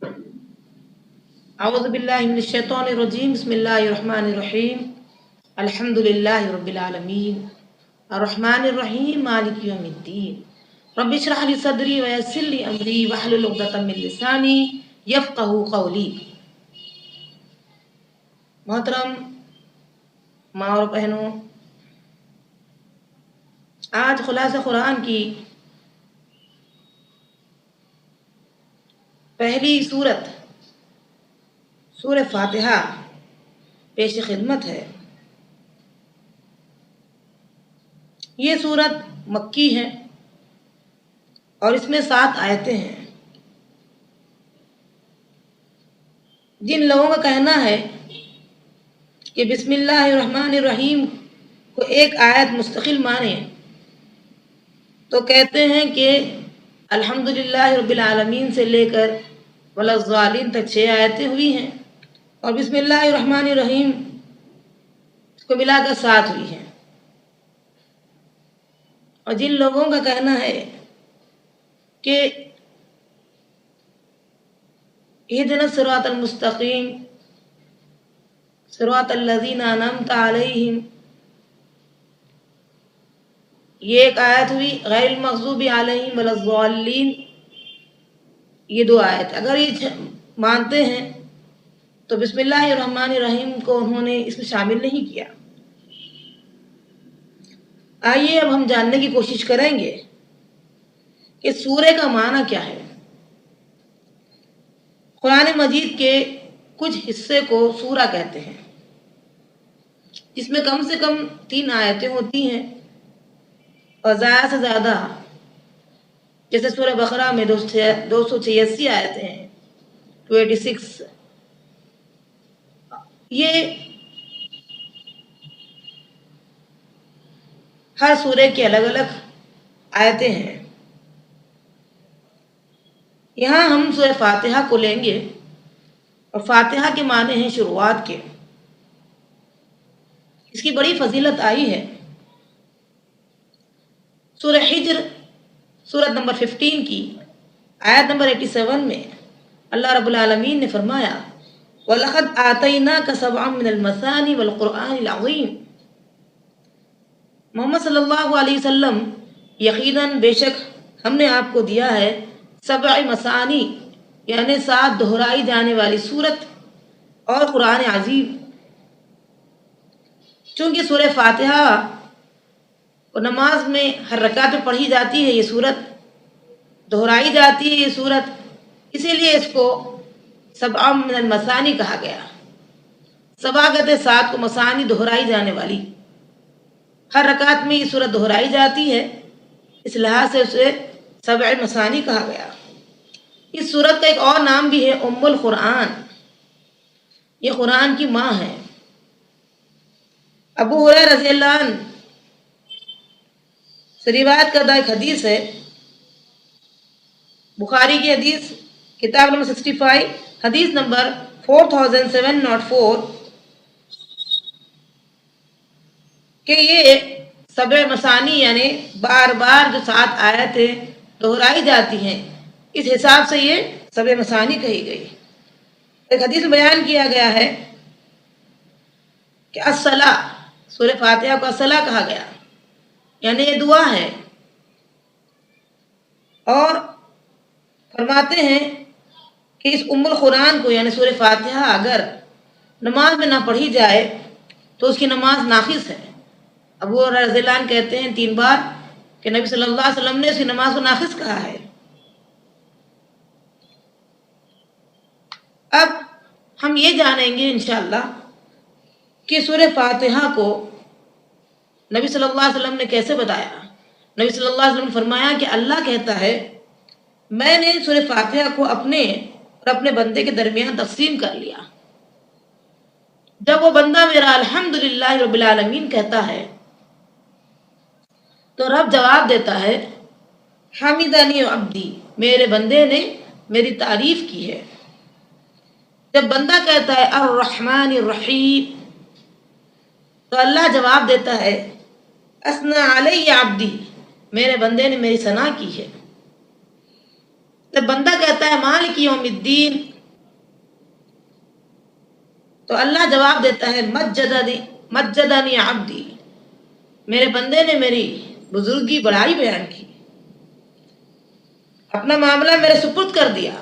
اعوذ باللہ من الشیطان الرجیم بسم اللہ الرحمن الرحیم الحمد للہ رب العالمین الرحمن الرحیم مالک یوم الدین رب اشرح لی صدری ویسر لی امری واحلل عقدۃ من لسانی یفقہوا قولی۔ محترم ماں اور بہنوں، آج خلاصہ قرآن کی پہلی سورت سورہ فاتحہ پیش خدمت ہے۔ یہ سورت مکی ہے اور اس میں 7 آیتیں ہیں۔ جن لوگوں کا کہنا ہے کہ بسم اللہ الرحمن الرحیم کو ایک آیت مستقل مانے تو کہتے ہیں کہ الحمدللہ رب العالمین سے لے کر ولا الضالین تک 6 آیتیں ہوئی ہیں اور بسم اللہ الرحمن الرحیم کو ملا کر 7 ہوئی ہیں۔ اور جن لوگوں کا کہنا ہے کہ اہدنا الصراط المستقیم صراط الذین انعمت علیہم، یہ ایک آیت ہوئی، غیر المغضوب علیہم ولا الضالین یہ 2 آیت۔ اگر یہ مانتے ہیں تو بسم اللہ الرحمن الرحیم کو انہوں نے اس میں شامل نہیں کیا۔ آئیے اب ہم جاننے کی کوشش کریں گے کہ سورہ کا معنی کیا ہے۔ قرآن مجید کے کچھ حصے کو سورہ کہتے ہیں، جس میں کم سے کم 3 آیتیں ہوتی ہیں اور زیادہ سے زیادہ جیسے سورہ بقرہ میں 286 آیتیں ہیں، 286۔ یہ ہر سورے کی الگ الگ آیتیں ہیں۔ یہاں ہم سورہ فاتحہ کو لیں گے اور فاتحہ کے معنی ہیں شروعات کے۔ اس کی بڑی فضیلت آئی ہے۔ سورہ حجر سورت نمبر 15 کی آیت نمبر 87 میں اللہ رب العالمین نے فرمایا وَلَقَدْ آتَيْنَاكَ سَبْعًا مِّنَ الْمَثَانِي وَالْقُرْآنِ الْعَظِيمِ، محمد صلی اللہ علیہ وسلم یقیناً بے شک ہم نے آپ کو دیا ہے 7 مثانی یعنی 7 دہرائی جانے والی سورت اور قرآن عظیم۔ چونکہ سورہ فاتحہ اور نماز میں ہر رکعت میں پڑھی جاتی ہے، یہ سورت دہرائی جاتی ہے، یہ سورت اسی لیے اس کو 7 من المثانی کہا گیا۔ 7 کہتے 7 کو، مثانی دہرائی جانے والی، ہر رکعت میں یہ سورت دہرائی جاتی ہے، اس لحاظ سے اسے 7 مثانی کہا گیا۔ اس سورت کا ایک اور نام بھی ہے ام القرآن، یہ قرآن کی ماں ہے۔ ابو ہریرہ رضی اللہ عنہ سے روایت کردہ ایک حدیث ہے، بخاری کی حدیث کتاب نمبر 65 حدیث نمبر 4704 کہ یہ 7 مثانی یعنی بار بار جو 7 آیتیں دہرائی جاتی ہیں، اس حساب سے یہ 7 مثانی کہی گئی۔ ایک حدیث میں بیان کیا گیا ہے کہ الصلاۃ، سورہ فاتحہ کو الصلاۃ کہا گیا، یعنی یہ دعا ہے۔ اور فرماتے ہیں کہ اس ام القرآن کو یعنی سورہ فاتحہ اگر نماز میں نہ پڑھی جائے تو اس کی نماز ناقص ہے۔ ابو ہریرہ رضی اللہ عنہ کہتے ہیں 3 بار کہ نبی صلی اللہ علیہ وسلم نے اس کی نماز کو ناقص کہا ہے۔ اب ہم یہ جانیں گے انشاءاللہ کہ سورہ فاتحہ کو نبی صلی اللہ علیہ وسلم نے کیسے بتایا۔ نبی صلی اللہ علیہ وسلم نے فرمایا کہ اللہ کہتا ہے میں نے سورہ فاتحہ کو اپنے اور اپنے بندے کے درمیان تقسیم کر لیا۔ جب وہ بندہ میرا الحمدللہ رب العالمین کہتا ہے تو رب جواب دیتا ہے حمدنی عبدی، میرے بندے نے میری تعریف کی ہے۔ جب بندہ کہتا ہے الرحمن الرحیم تو اللہ جواب دیتا ہے اثنا علی عبدی، میرے بندے نے میری ثنا کی ہے۔ جب بندہ کہتا ہے مالک یوم الدین تو اللہ جواب دیتا ہے مجدنی عبدی، میرے بندے نے میری بزرگی بڑائی بیان کی، اپنا معاملہ میرے سپرد کر دیا.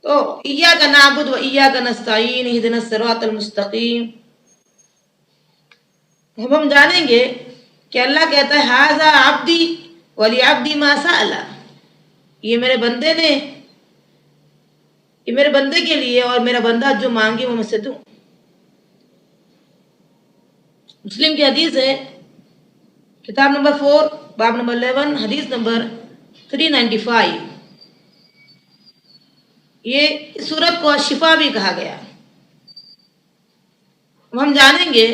تو ایاک نعبد و ایاک نستعین اہدنا الصراط المستقیم. ہم جانیں گے کہ اللہ کہتا ہے ھذا عبدی ولعبدی ما سأل، یہ میرے بندے نے، یہ میرے بندے کے لیے اور میرا بندہ جو مانگے وہ مجھ سے دوں. مسلم کی حدیث ہے، کتاب نمبر 4 باب نمبر 11 حدیث نمبر 395. یہ اس سورت کو شفا بھی کہا گیا. ہم جانیں گے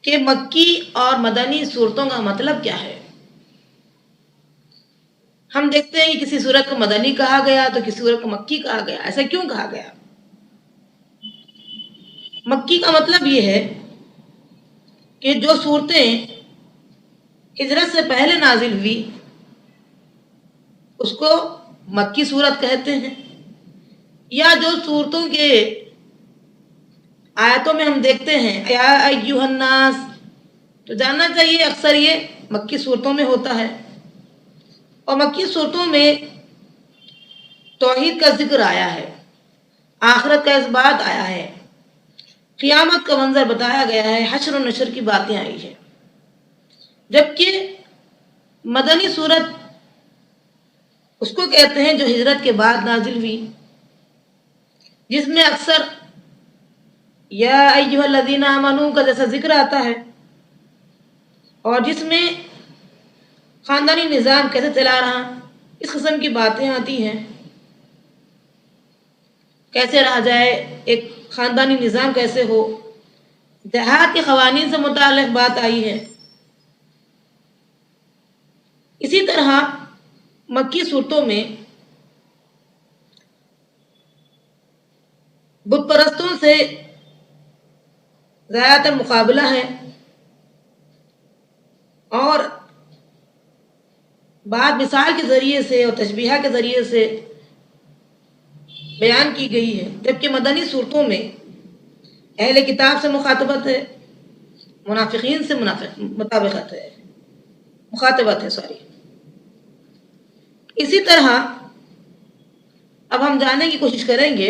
کہ مکی اور مدنی صورتوں کا مطلب کیا ہے. ہم دیکھتے ہیں کہ کسی صورت کو مدنی کہا گیا تو کسی صورت کو مکی کہا گیا. ایسا کیوں کہا گیا؟ مکی کا مطلب یہ ہے کہ جو صورتیں ہجرت سے پہلے نازل ہوئی اس کو مکی صورت کہتے ہیں، یا جو صورتوں کے آیتوں میں ہم دیکھتے ہیں یا ایھا الناس، تو جاننا چاہیے اکثر یہ مکی صورتوں میں ہوتا ہے. اور مکی صورتوں میں توحید کا ذکر آیا ہے، آخرت کا اس بات آیا ہے، قیامت کا منظر بتایا گیا ہے، حشر و نشر کی باتیں آئی ہیں. جبکہ مدنی صورت اس کو کہتے ہیں جو ہجرت کے بعد نازل ہوئی، جس میں اکثر یا ایھا الذین آمنوا کا جیسا ذکر آتا ہے، اور جس میں خاندانی نظام کیسے چلا رہا اس قسم کی باتیں آتی ہیں، کیسے رہا جائے، ایک خاندانی نظام کیسے ہو، دیہات کے قوانین سے متعلق بات آئی ہے. اسی طرح مکی صورتوں میں بت پرستوں سے زیادہ تر مقابلہ ہے، اور بات مثال کے ذریعے سے اور تشبیہہ کے ذریعے سے بیان کی گئی ہے. جبکہ مدنی صورتوں میں اہل کتاب سے مخاطبت ہے، منافقین سے مطابقت ہے، مخاطبت ہے سوری. اسی طرح اب ہم جاننے کی کوشش کریں گے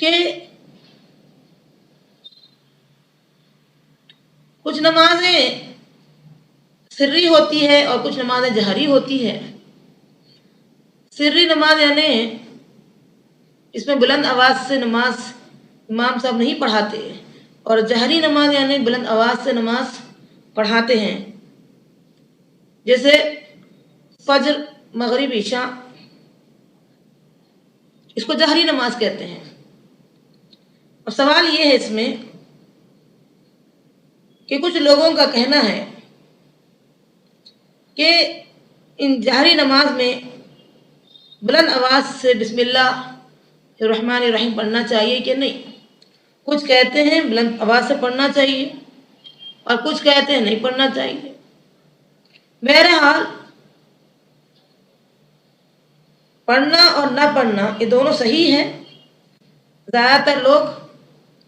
کہ کچھ نمازیں سری ہوتی ہے اور کچھ نمازیں جہری ہوتی ہے. سری نماز یعنی اس میں بلند آواز سے نماز امام صاحب نہیں پڑھاتے، اور جہری نماز یعنی بلند آواز سے نماز پڑھاتے ہیں، جیسے فجر، مغرب، عشاء، اس کو جہری نماز کہتے ہیں. اور سوال یہ ہے اس میں کہ کچھ لوگوں کا کہنا ہے کہ ان جہری نماز میں بلند آواز سے بسم اللہ الرحمن الرحیم پڑھنا چاہیے کہ نہیں. کچھ کہتے ہیں بلند آواز سے پڑھنا چاہیے اور کچھ کہتے ہیں نہیں پڑھنا چاہیے. بہرحال پڑھنا اور نہ پڑھنا یہ دونوں صحیح ہے. زیادہ تر لوگ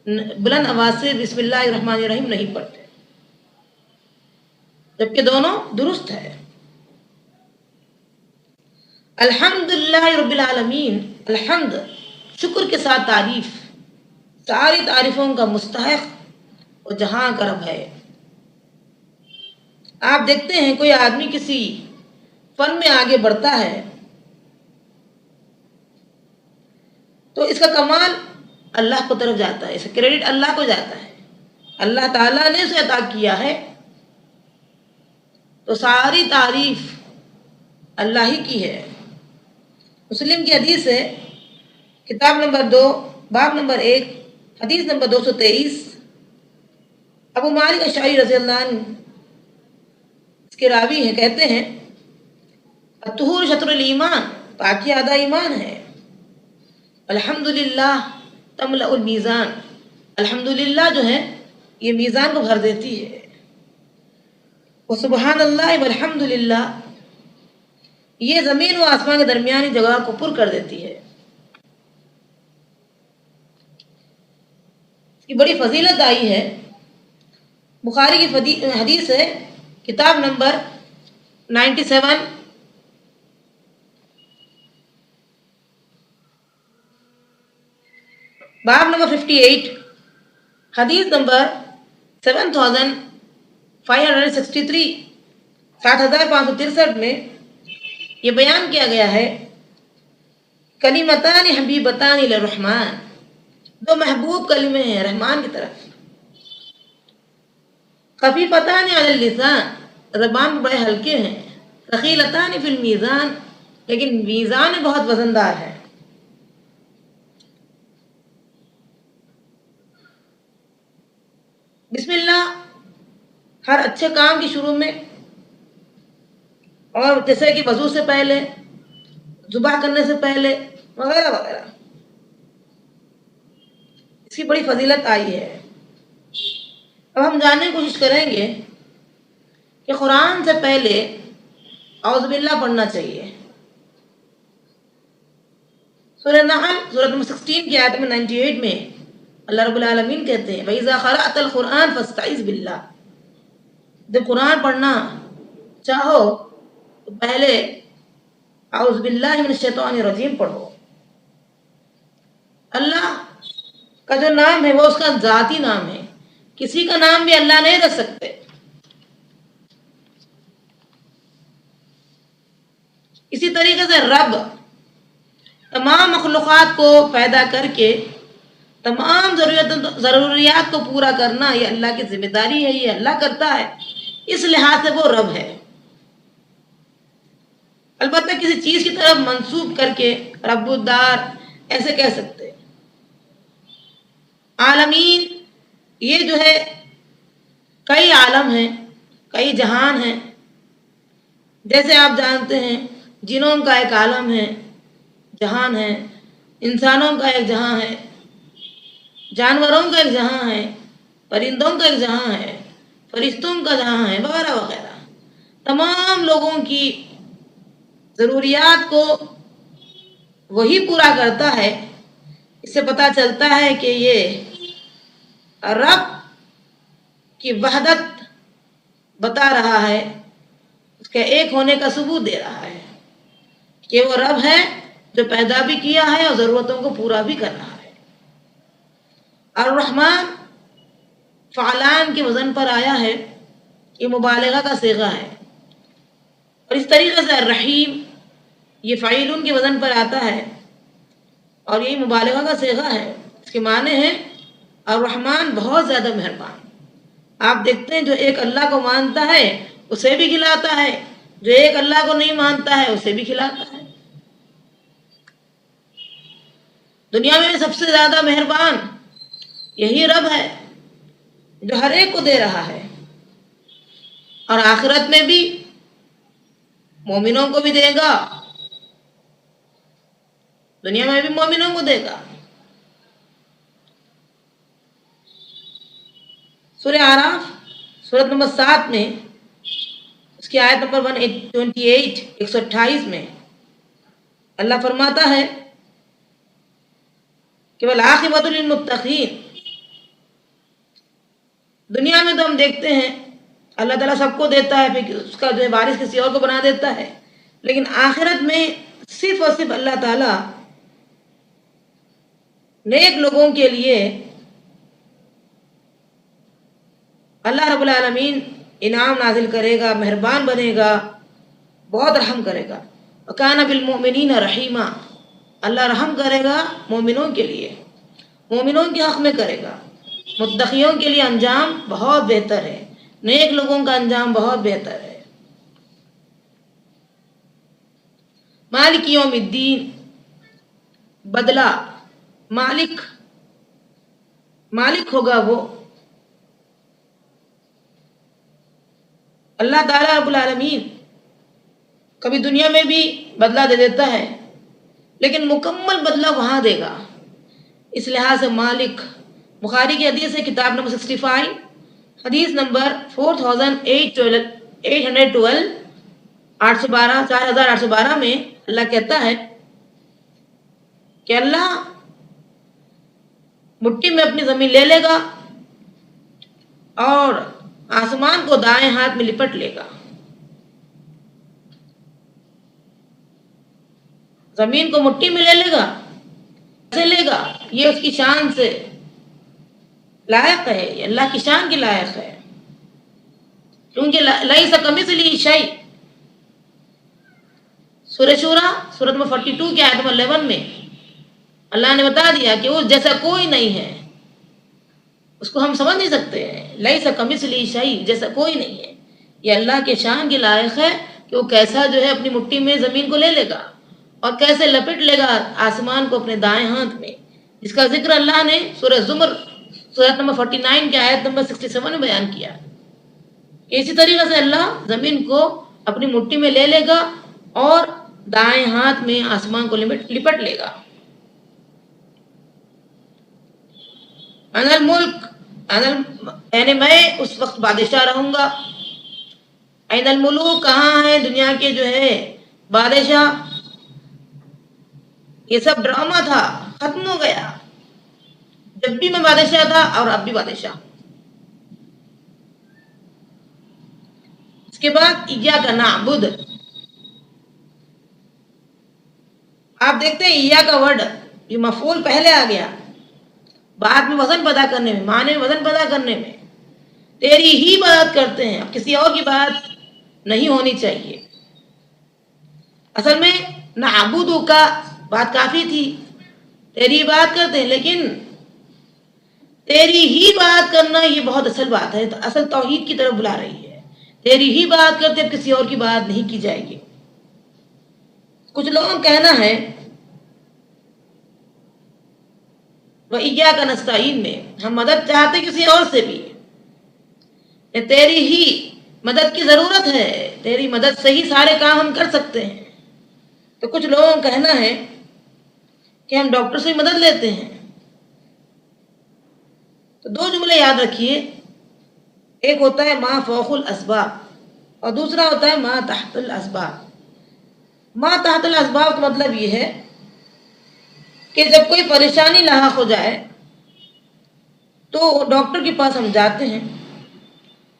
بلند آواز سے بسم اللہ الرحمن الرحیم نہیں پڑھتے، جبکہ دونوں درست ہے. الحمدللہ رب العالمین، الحمد شکر کے ساتھ تعریف، ساری تعریفوں کا مستحق اور جہاں کا رب ہے. آپ دیکھتے ہیں کوئی آدمی کسی فن میں آگے بڑھتا ہے تو اس کا کمال اللہ کو طرف جاتا ہے، اس کا کریڈٹ اللہ کو جاتا ہے، اللہ تعالیٰ نے اسے عطا کیا ہے، تو ساری تعریف اللہ ہی کی ہے. مسلم کی حدیث ہے، کتاب نمبر 2 باب نمبر 1 حدیث نمبر 223. ابو مالک اشعری رضی اللہ عنہ اس کے راوی ہیں، کہتے ہیں الطہور شطر الایمان، پاکی آدھا ایمان ہے. الحمدللہ تملأ المیزان، الحمدللہ جو ہے یہ میزان کو بھر دیتی ہے. وسبحان اللہ والحمدللہ یہ زمین و آسمان کے درمیانی جگہ کو پر کر دیتی ہے. اس کی بڑی فضیلت آئی ہے. بخاری کی حدیث ہے، کتاب نمبر 97، باب نمبر 58، حدیث نمبر 7563، 7563 میں یہ بیان کیا گیا ہے، کلمتان حبیبتان للرحمن، دو محبوب کلمے ہیں رحمان کی طرف، خفیفتان علی اللسان، زبان میں بڑے ہلکے ہیں، ثقیلتان فی المیزان، لیکن میزان میں بہت وزندار ہے. بسم اللہ ہر اچھے کام کی شروع میں، اور جیسے کہ وضو سے پہلے، ذبح کرنے سے پہلے وغیرہ وغیرہ، اس کی بڑی فضیلت آئی ہے. اب ہم جاننے کی کوشش کریں گے کہ قرآن سے پہلے اعوذ باللہ پڑھنا چاہیے. سورہ نحل سورۃ نمبر 16 کی آیت میں 98 میں اللہ رب العالمین کہتے ہیں وَإِذَا قَرَأْتَ الْقُرْآنَ فَاسْتَعِذْ بِاللَّهِ، جب قرآن پڑھنا چاہو تو پہلے اعوذ باللہ من الشیطان الرجیم پڑھو. اللہ کا جو نام ہے وہ اس کا ذاتی نام ہے، کسی کا نام بھی اللہ نہیں رکھ سکتے. اسی طریقے سے رب تمام مخلوقات کو پیدا کر کے تمام ضروریات کو پورا کرنا یہ اللہ کی ذمہ داری ہے، یہ اللہ کرتا ہے، اس لحاظ سے وہ رب ہے. البتہ کسی چیز کی طرف منسوب کر کے رب الدار ایسے کہہ سکتے. عالمین یہ جو ہے کئی عالم ہیں، کئی جہان ہیں. جیسے آپ جانتے ہیں جنوں کا ایک عالم ہے، جہان ہے، انسانوں کا ایک جہاں ہے، جانوروں کا ایک جہاں ہے، پرندوں کا ایک جہاں ہے، فرشتوں کا جہاں ہے، وغیرہ وغیرہ. تمام لوگوں کی ضروریات کو وہی پورا کرتا ہے. اس سے پتہ چلتا ہے کہ یہ رب کی وحدت بتا رہا ہے، اس کے ایک ہونے کا ثبوت دے رہا ہے کہ وہ رب ہے جو پیدا بھی کیا ہے اور ضرورتوں کو پورا بھی کر رہا ہے. الرحمن فعلان کے وزن پر آیا ہے، یہ مبالغہ کا صیغہ ہے. اور اس طریقے سے الرحیم یہ فعیلون کے وزن پر آتا ہے اور یہی مبالغہ کا صیغہ ہے. اس کے معنی ہیں الرحمن بہت زیادہ مہربان. آپ دیکھتے ہیں جو ایک اللہ کو مانتا ہے اسے بھی کھلاتا ہے، جو ایک اللہ کو نہیں مانتا ہے اسے بھی کھلاتا ہے. دنیا میں سب سے زیادہ مہربان یہی رب ہے جو ہر ایک کو دے رہا ہے، اور آخرت میں بھی مومنوں کو بھی دے گا، دنیا میں بھی مومنوں کو دے گا. سورہ اعراف سورۃ نمبر 7 میں اس کی آیت نمبر 128 128 میں اللہ فرماتا ہے کہ والعاقبۃ للمتقین. دنیا میں تو ہم دیکھتے ہیں اللہ تعالیٰ سب کو دیتا ہے، پھر اس کا جو ہے وارث کسی اور کو بنا دیتا ہے، لیکن آخرت میں صرف اور صرف اللہ تعالیٰ نیک لوگوں کے لیے اللہ رب العالمین انعام نازل کرے گا، مہربان بنے گا، بہت رحم کرے گا. وَكَانَ بِالْمُؤْمِنِينَ رَحِيمًا، اللہ رحم کرے گا مومنوں کے لیے، مومنوں کے حق میں کرے گا. متقیوں کے لیے انجام بہت بہتر ہے، نیک لوگوں کا انجام بہت بہتر ہے. مالک یوم الدین، بدلہ، مالک ہوگا وہ اللہ تعالیٰ رب العالمین. کبھی دنیا میں بھی بدلہ دے دیتا ہے لیکن مکمل بدلہ وہاں دے گا. اس لحاظ سے مالک. بخاری کی حدیث ہے کتاب نمبر 65 حدیث نمبر 4812، 812 4812 میں اللہ کہتا ہے کہ اللہ مٹھی میں اپنی زمین لے لے گا اور آسمان کو دائیں ہاتھ میں لپٹ لے گا. زمین کو مٹھی میں لے لے گا. کیسے لے گا؟ یہ اس کی شان سے لائق ہے، یہ اللہ کی شان کی لائق ہے، کیونکہ لیس کمثلہ شیء. سورہ شورى سورت نمبر 42 کے آیت نمبر 11 میں اللہ نے بتا دیا کہ وہ جیسا کوئی نہیں ہے. اس کو ہم سمجھ نہیں سکتے ہیں. لیس کمثلہ شیء، جیسا کوئی نہیں ہے. یہ اللہ کے شان کے لائق ہے کہ وہ کیسا جو ہے اپنی مٹھی میں زمین کو لے لے گا اور کیسے لپٹ لے گا آسمان کو اپنے دائیں ہاتھ میں، جس کا ذکر اللہ نے سورہ زمر سورت نمبر 49 کے آیت نمبر 67 میں بیان کیا. اسی طریقے سے اللہ زمین کو اپنی مٹھی میں لے لے گا اور دائیں ہاتھ میں آسمان کو لپٹ لے گا. انا الملک، یعنی میں اس وقت بادشاہ رہوں گا. این الملوک، کہاں ہیں دنیا کے جو ہے بادشاہ؟ یہ سب ڈرامہ تھا، ختم ہو گیا. جب بھی میں بادشاہ تھا اور اب بھی بادشاہ. اس کے بعد ایاک نعبد، آپ دیکھتے ہیں ایا کا ورڈ یہ مفعول پہلے آ گیا، بعد میں وزن پیدا کرنے میں، معنی میں وزن پیدا کرنے میں. تیری ہی بات کرتے ہیں، اب کسی اور کی بات نہیں ہونی چاہیے. اصل میں نعبدو کا بات کافی تھی، تیری بات کرتے ہیں، لیکن تیری ہی بات کرنا یہ بہت اصل بات ہے، اصل توحید کی طرف بلا رہی ہے. تیری ہی بات کرتے، اب کسی اور کی بات نہیں کی جائے گی. کچھ لوگوں کا کہنا ہے وَإِيَّاكَ نَسْتَعِينُ میں ہم مدد چاہتے کسی اور سے بھی، تیری ہی مدد کی ضرورت ہے، تیری مدد سے ہی سارے کام ہم کر سکتے ہیں. تو کچھ لوگوں کا کہنا ہے کہ ہم ڈاکٹر سے مدد لیتے ہیں. تو دو جملے یاد رکھیے، ایک ہوتا ہے ما فوق الاسباب اور دوسرا ہوتا ہے ما تحت الاسباب. ما تحت الاسباب کا مطلب یہ ہے کہ جب کوئی پریشانی لاحق ہو جائے تو ڈاکٹر کے پاس ہم جاتے ہیں.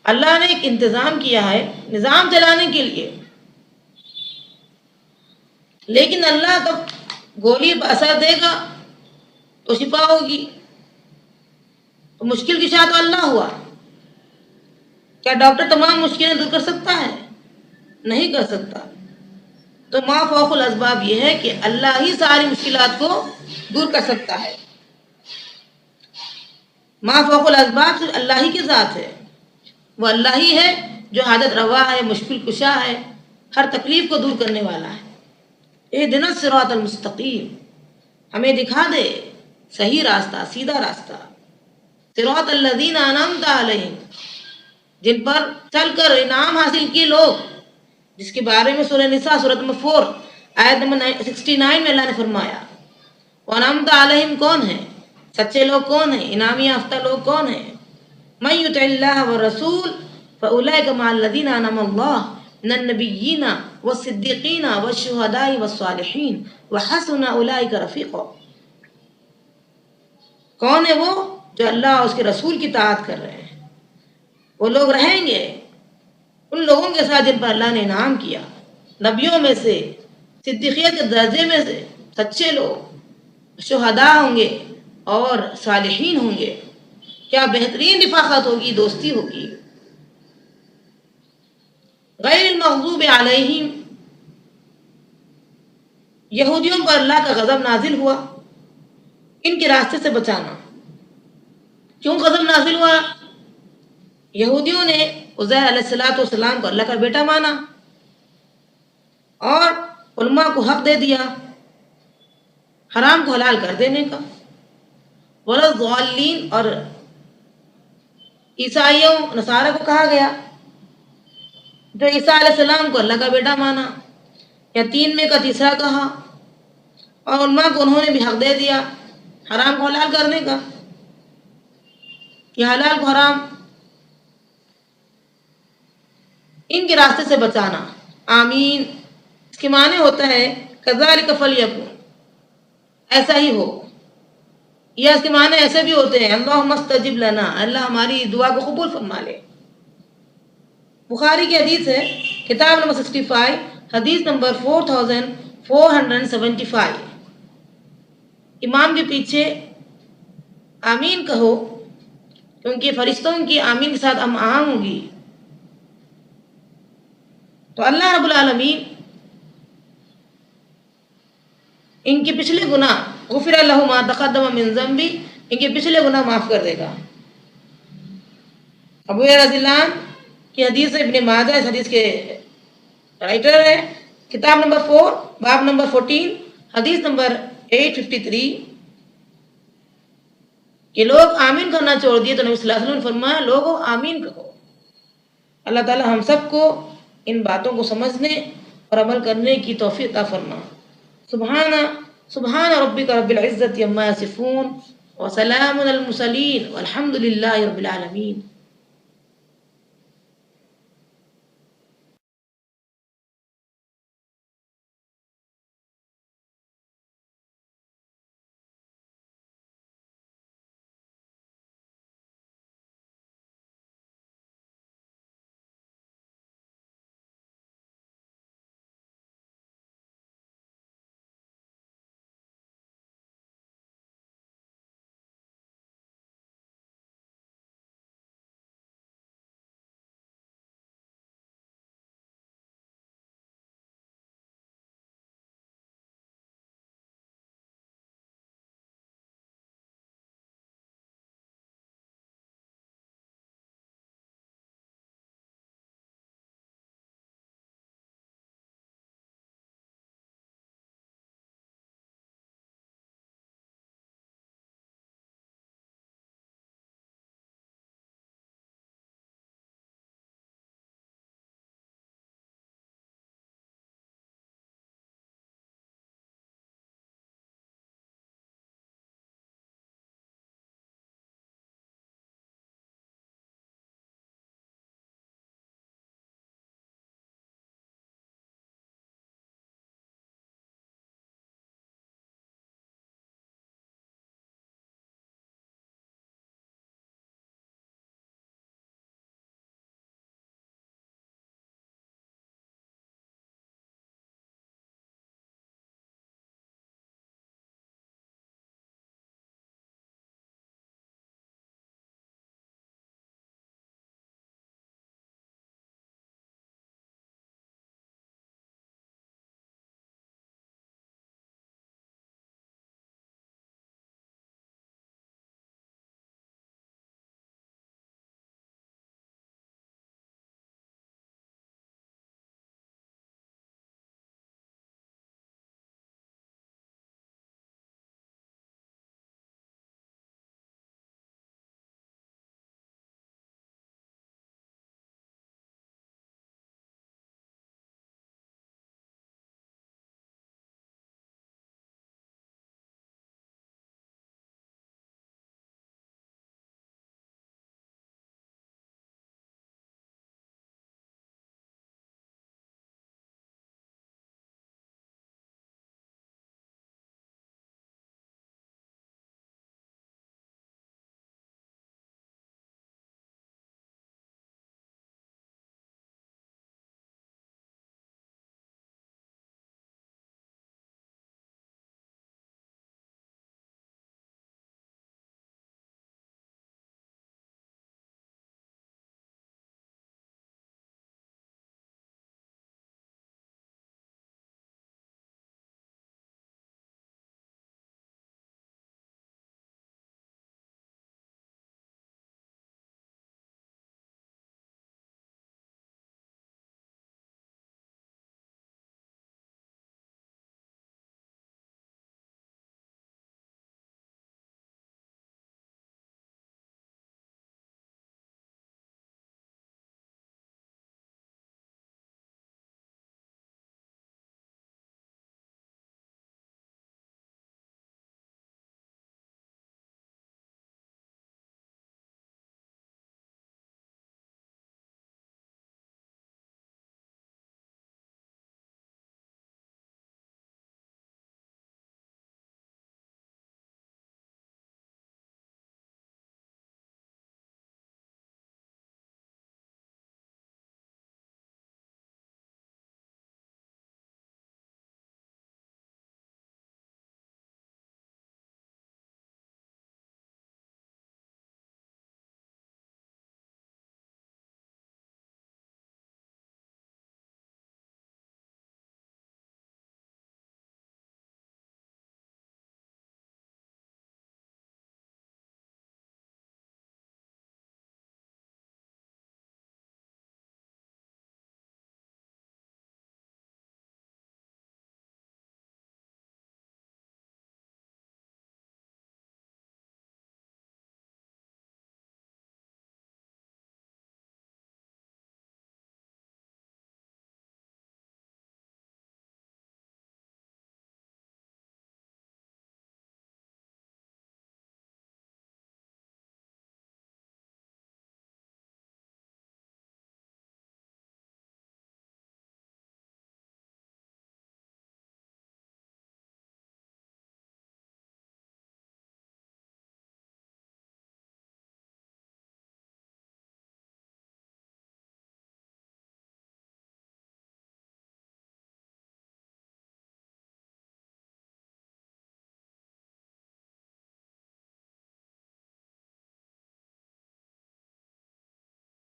اللہ نے ایک انتظام کیا ہے نظام چلانے کے لیے، لیکن اللہ جب گولی پر اثر دے گا تو شفا ہوگی. تو مشکل کی شاہ تو اللہ ہوا. کیا ڈاکٹر تمام مشکلیں دور کر سکتا ہے؟ نہیں کر سکتا. تو ما فوق الاسباب یہ ہے کہ اللہ ہی ساری مشکلات کو دور کر سکتا ہے. ما فوق الاسباب صرف اللہ ہی کی ذات ہے، وہ اللہ ہی ہے جو حاجت روا ہے، مشکل کشا ہے، ہر تکلیف کو دور کرنے والا ہے. اہدنا الصراط المستقیم، ہمیں دکھا دے صحیح راستہ، سیدھا راستہ. صراط الذین انعمت علیہم، جن پر چل کر انعام حاصل کیے لوگ، جس کے بارے میں سورہ نساء سورت نمبر 4 آیت نمبر 69 میں اللہ نے فرمایا وَأَنْعَمْتَ عَلَيْهِمْ کون ہیں؟ سچے لوگ کون ہیں؟ انعام یافتہ لوگ کون ہیں؟ مَن یُطِعِ اللَّهَ وَالرَّسُولَ فَأُولَئِکَ مَعَ الَّذِینَ أَنْعَمَ اللَّهُ مِنَ النَّبِیِّینَ وَالصِّدِّیقِینَ وَالشُّہَدَاءِ وَالصَّالِحِینَ وَحَسُنَ أُولَئِکَ رَفِیقًا. کون ہے وہ جو اللہ اور اس کے رسول کی اطاعت کر رہے ہیں؟ وہ لوگ رہیں گے ان لوگوں کے ساتھ جن پر اللہ نے انعام کیا، نبیوں میں سے، صدیقیت کے درجے میں سے سچے لوگ، شہداء ہوں گے اور صالحین ہوں گے. کیا بہترین رفاقت ہوگی، دوستی ہوگی. غیر المغضوب علیہم، یہودیوں پر اللہ کا غضب نازل ہوا، ان کے راستے سے بچانا. کیوں غضب نازل ہوا؟ یہودیوں نے عزیر علیہ السلام کو اللہ کا بیٹا مانا اور علماء کو حق دے دیا حرام کو حلال کر دینے کا. وَلَضَّالِّينَ، اور عیسائیوں نصارہ کو کہا گیا جو عیسیٰ علیہ السلام کو اللہ کا بیٹا مانا یا تین میں کا تیسرا کہا، اور علماء کو انہوں نے بھی حق دے دیا حرام کو حلال کرنے کا یا حلال کو حرام. ان کے راستے سے بچانا. آمین اس کے معنی ہوتا ہے کذالک فلیکن، ایسا ہی ہو، یا اس کے معنی ایسے بھی ہوتے ہیں اللہم استجب لنا، اللہ ہماری دعا کو قبول فرما لے۔ بخاری کی حدیث ہے، کتاب نمبر 65، حدیث نمبر 4475، امام کے پیچھے آمین کہو کیونکہ فرشتوں کی آمین کے ساتھ ہم آہنگ ہوگی۔ تو اللہ رب العالمین ان کے پچھلے گناہ، غفر لہ ما تقدم من ذنبی، ان کے پچھلے گناہ معاف کر دے گا۔ ابو ہریرہ رضی اللہ عنہ کی حدیث ہے، ابن ماجہ اس حدیث کے رائٹر ہے، کتاب نمبر 4، باب نمبر 14، حدیث نمبر 853، کہ لوگ آمین کرنا چھوڑ دیے تو نبی صلی اللہ علیہ وسلم نے فرمایا لوگوں آمین کہو۔ اللہ تعالی ہم سب کو ان باتوں کو سمجھنے اور عمل کرنے کی توفیق عطا فرما۔ سبحان ربک رب العزت عما یصفون وسلام علی المرسلین والحمد للہ رب العالمین۔